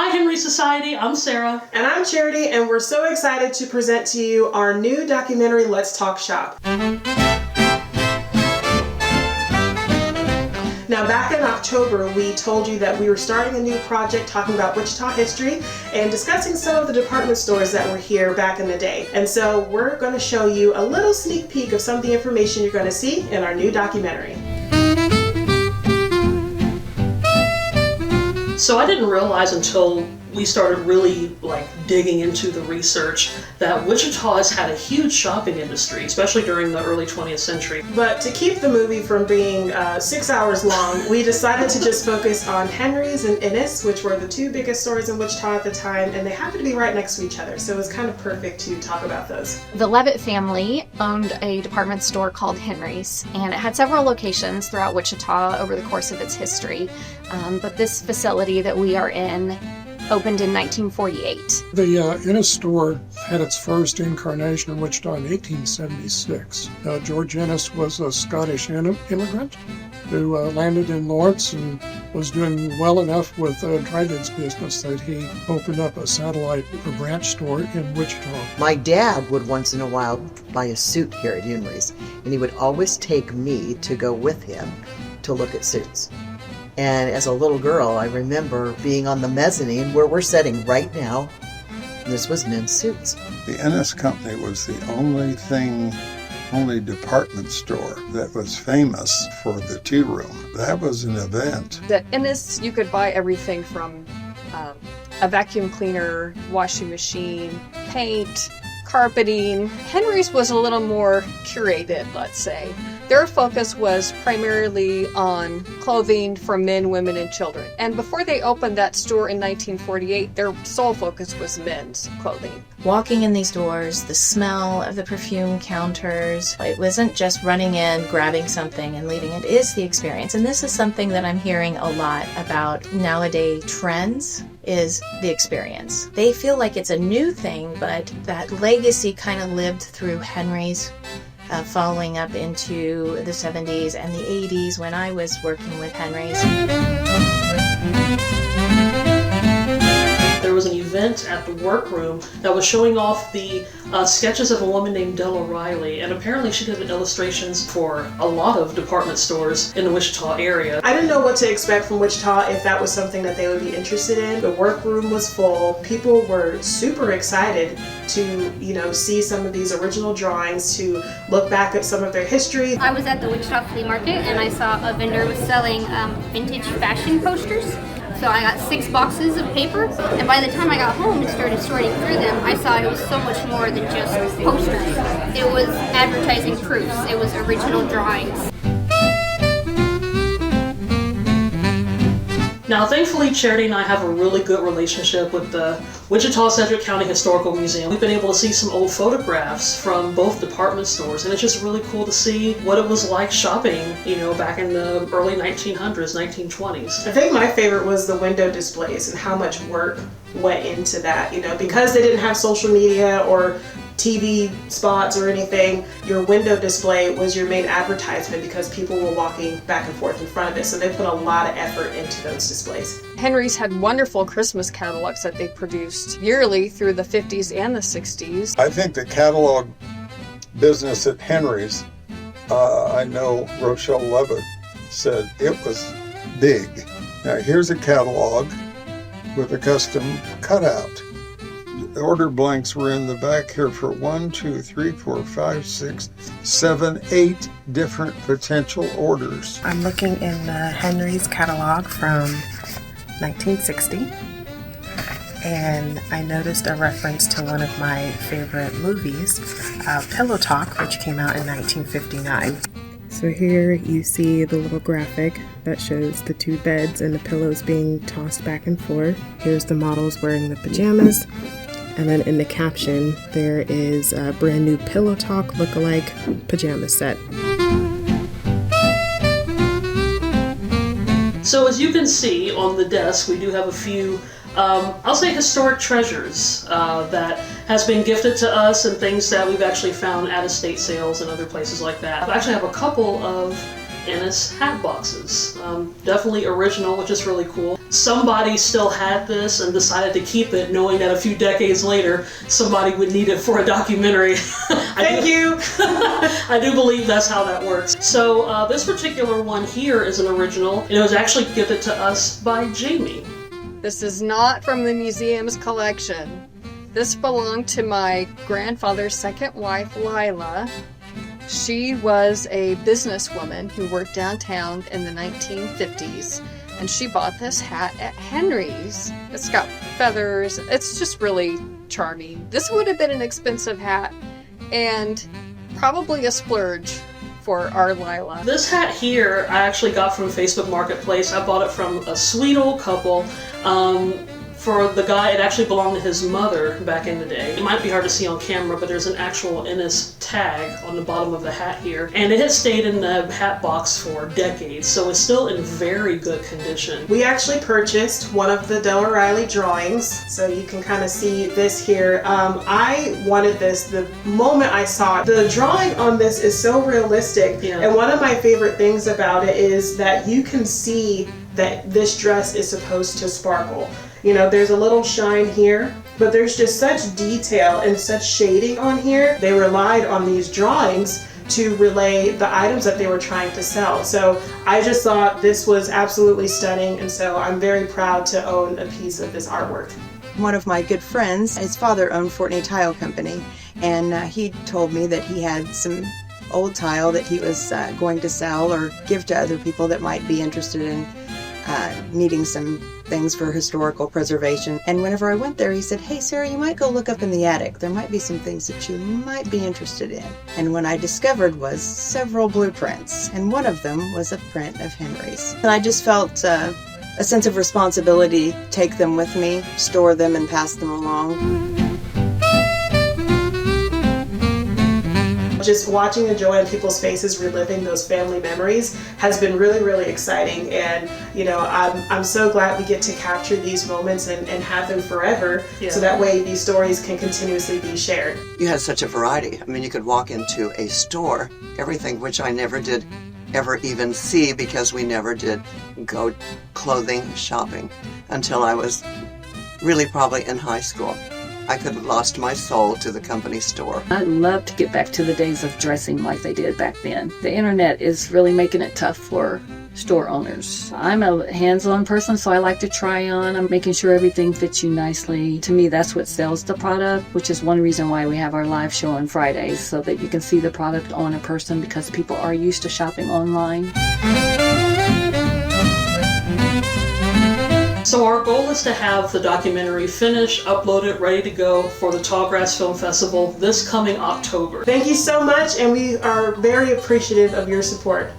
Hi Henry Society, I'm Sarah. And I'm Charity, and we're so excited to present to you our new documentary, Let's Talk Shop. Now, back in October, we told you that we were starting a new project talking about Wichita history and discussing some of the department stores that were here back in the day. And so we're going to show you a little sneak peek of some of the information you're going to see in our new documentary. So I didn't realize until we started really digging into the research that Wichita has had a huge shopping industry, especially during the early 20th century. But to keep the movie from being 6 hours long, we decided to just focus on Henry's and Ennis, which were the two biggest stores in Wichita at the time, and they happened to be right next to each other, so it was kind of perfect to talk about those. The Levitt family owned a department store called Henry's, and it had several locations throughout Wichita over the course of its history. But this facility that we are in opened in 1948. The Ennis store had its first incarnation in Wichita in 1876. George Ennis was a Scottish immigrant who landed in Lawrence and was doing well enough with dry goods business that he opened up a satellite or branch store in Wichita. My dad would once in a while buy a suit here at Henry's, and he would always take me to go with him to look at suits. And as a little girl, I remember being on the mezzanine where we're sitting right now. This was men's suits. The Ennis Company was the only department store that was famous for the tea room. That was an event. At Ennis, you could buy everything from a vacuum cleaner, washing machine, paint, carpeting. Henry's was a little more curated, let's say. Their focus was primarily on clothing for men, women, and children. And before they opened that store in 1948, their sole focus was men's clothing. Walking in these doors, the smell of the perfume counters, it wasn't just running in, grabbing something and leaving. It is the experience. And this is something that I'm hearing a lot about nowadays trends, is the experience. They feel like it's a new thing, but that legacy kind of lived through Henry's, following up into the 70s and the 80s when I was working with Henry's. There was an event at the workroom that was showing off the sketches of a woman named Della Riley, and apparently she did illustrations for a lot of department stores in the Wichita area. I didn't know what to expect from Wichita, if that was something that they would be interested in. The workroom was full. People were super excited to, see some of these original drawings, to look back at some of their history. I was at the Wichita Flea Market and I saw a vendor was selling vintage fashion posters. So I got 6 boxes of paper, and by the time I got home and started sorting through them, I saw it was so much more than just posters. It was advertising proofs. It was original drawings. Now, thankfully, Charity and I have a really good relationship with the Wichita-Sedgwick County Historical Museum. We've been able to see some old photographs from both department stores, and it's just really cool to see what it was like shopping, back in the early 1900s, 1920s. I think my favorite was the window displays and how much work went into that, because they didn't have social media or TV spots or anything. Your window display was your main advertisement because people were walking back and forth in front of it, so they put a lot of effort into those displays. Henry's had wonderful Christmas catalogs that they produced yearly through the 50s and the 60s. I think the catalog business at Henry's, I know Rochelle Levitt said it was big. Now here's a catalog with a custom cutout. The order blanks were in the back here for 1, 2, 3, 4, 5, 6, 7, 8 different potential orders. I'm looking in the Henry's catalog from 1960, and I noticed a reference to one of my favorite movies, Pillow Talk, which came out in 1959. So here you see the little graphic that shows the 2 beds and the pillows being tossed back and forth. Here's the models wearing the pajamas. And then in the caption, there is a brand new Pillow Talk lookalike pajama set. So as you can see on the desk, we do have a few, I'll say historic treasures that has been gifted to us, and things that we've actually found at estate sales and other places like that. I actually have a couple of Ennis hat boxes. Definitely original, which is really cool. somebody still had this and decided to keep it, knowing that a few decades later somebody would need it for a documentary. Thank you. I do believe that's how that works. So this particular one here is an original, and it was actually gifted to us by Jamie. This is not from the museum's collection. This belonged to my grandfather's second wife, Lila. She was a businesswoman who worked downtown in the 1950s, and she bought this hat at Henry's. It's got feathers. It's just really charming. This would have been an expensive hat and probably a splurge for our Lila. This hat here I actually got from Facebook Marketplace. I bought it from a sweet old couple. For the guy, it actually belonged to his mother back in the day. It might be hard to see on camera, but there's an actual Ennis tag on the bottom of the hat here. And it has stayed in the hat box for decades, so it's still in very good condition. We actually purchased one of the Del O'Reilly drawings, so you can kind of see this here. I wanted this the moment I saw it. The drawing on this is so realistic, and one of my favorite things about it is that you can see that this dress is supposed to sparkle. You know, there's a little shine here, but there's just such detail and such shading on here. They relied on these drawings to relay the items that they were trying to sell. So I just thought this was absolutely stunning, and so I'm very proud to own a piece of this artwork. One of my good friends, his father owned Fortney Tile Company, and he told me that he had some old tile that he was going to sell or give to other people that might be interested in needing some things for historical preservation. And whenever I went there, he said, "Hey Sarah, you might go look up in the attic. There might be some things that you might be interested in." And what I discovered was several blueprints, and one of them was a print of Henry's. And I just felt a sense of responsibility to take them with me, store them, and pass them along. Just watching the joy on people's faces reliving those family memories has been really, really exciting. And you know, I'm so glad we get to capture these moments and have them forever, so that way these stories can continuously be shared. You had such a variety. I mean, you could walk into a store, everything which I never did ever even see because we never did go clothing shopping until I was really probably in high school. I could have lost my soul to the company store. I'd love to get back to the days of dressing like they did back then. The internet is really making it tough for store owners. I'm a hands-on person, so I like to try on. I'm making sure everything fits you nicely. To me, that's what sells the product, which is one reason why we have our live show on Fridays, so that you can see the product on a person, because people are used to shopping online. So our goal is to have the documentary finished, uploaded, ready to go for the Tallgrass Film Festival this coming October. Thank you so much, and we are very appreciative of your support.